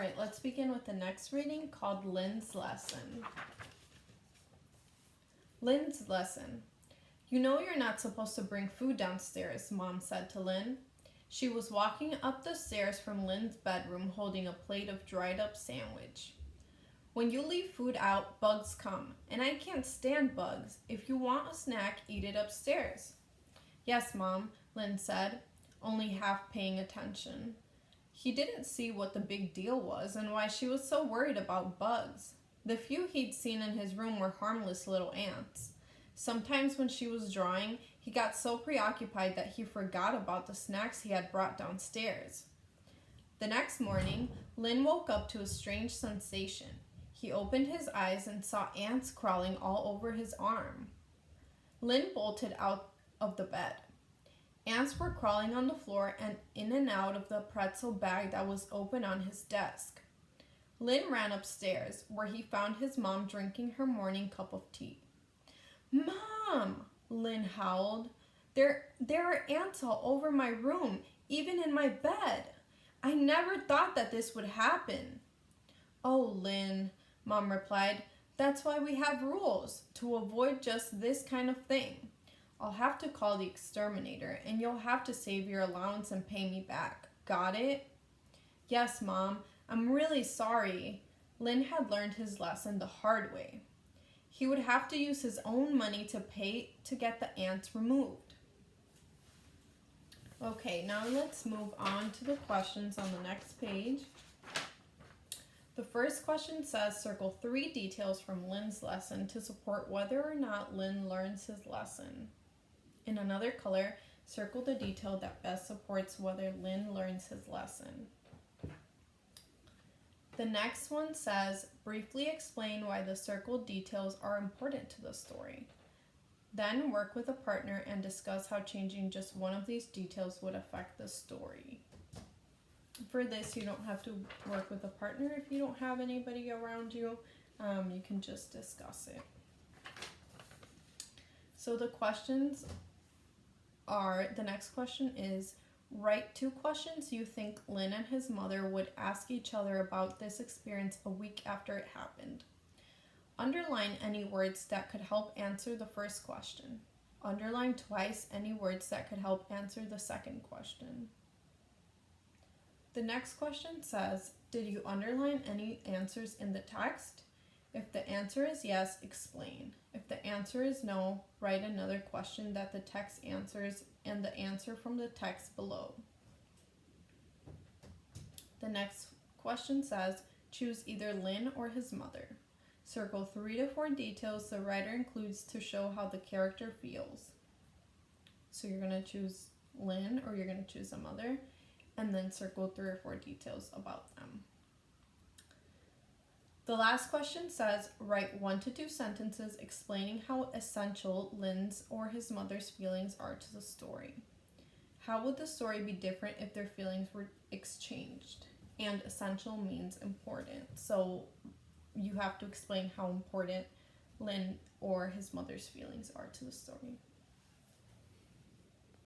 right, let's begin with the next reading called Lynn's Lesson. Lynn's Lesson. You know you're not supposed to bring food downstairs, Mom said to Lynn. She was walking up the stairs from Lynn's bedroom holding a plate of dried up sandwich. When you leave food out, bugs come, and I can't stand bugs. If you want a snack, eat it upstairs. Yes, Mom, Lynn said, only half paying attention. He didn't see what the big deal was and why she was so worried about bugs. The few he'd seen in his room were harmless little ants. Sometimes when she was drawing, he got so preoccupied that he forgot about the snacks he had brought downstairs. The next morning, Lynn woke up to a strange sensation. He opened his eyes and saw ants crawling all over his arm. Lynn bolted out of the bed. Ants were crawling on the floor and in and out of the pretzel bag that was open on his desk. Lynn ran upstairs, where he found his mom drinking her morning cup of tea. Mom, Lynn howled. There are ants all over my room, even in my bed. I never thought that this would happen. Oh, Lynn, Mom replied, that's why we have rules, to avoid just this kind of thing. I'll have to call the exterminator, and you'll have to save your allowance and pay me back. Got it? Yes, Mom, I'm really sorry. Lynn had learned his lesson the hard way. He would have to use his own money to pay to get the ants removed. Okay, now let's move on to the questions on the next page. The first question says, circle 3 details from Lynn's lesson to support whether or not Lynn learns his lesson. In another color, circle the detail that best supports whether Lynn learns his lesson. The next one says, briefly explain why the circled details are important to the story. Then work with a partner and discuss how changing just one of these details would affect the story. For this, you don't have to work with a partner if you don't have anybody around you. You can just discuss it. So the questions are, the next question is, write 2 questions you think Lynn and his mother would ask each other about this experience a week after it happened. Underline any words that could help answer the first question. Underline twice any words that could help answer the second question. The next question says, did you underline any answers in the text? If the answer is yes, explain. If the answer is no, write another question that the text answers and the answer from the text below. The next question says, choose either Lynn or his mother. Circle 3 to 4 details the writer includes to show how the character feels. So you're going to choose Lynn or you're going to choose a mother, and then circle 3 or 4 details about them. The last question says, write 1 to 2 sentences explaining how essential Lynn's or his mother's feelings are to the story. How would the story be different if their feelings were exchanged? And essential means important. So you have to explain how important Lynn or his mother's feelings are to the story.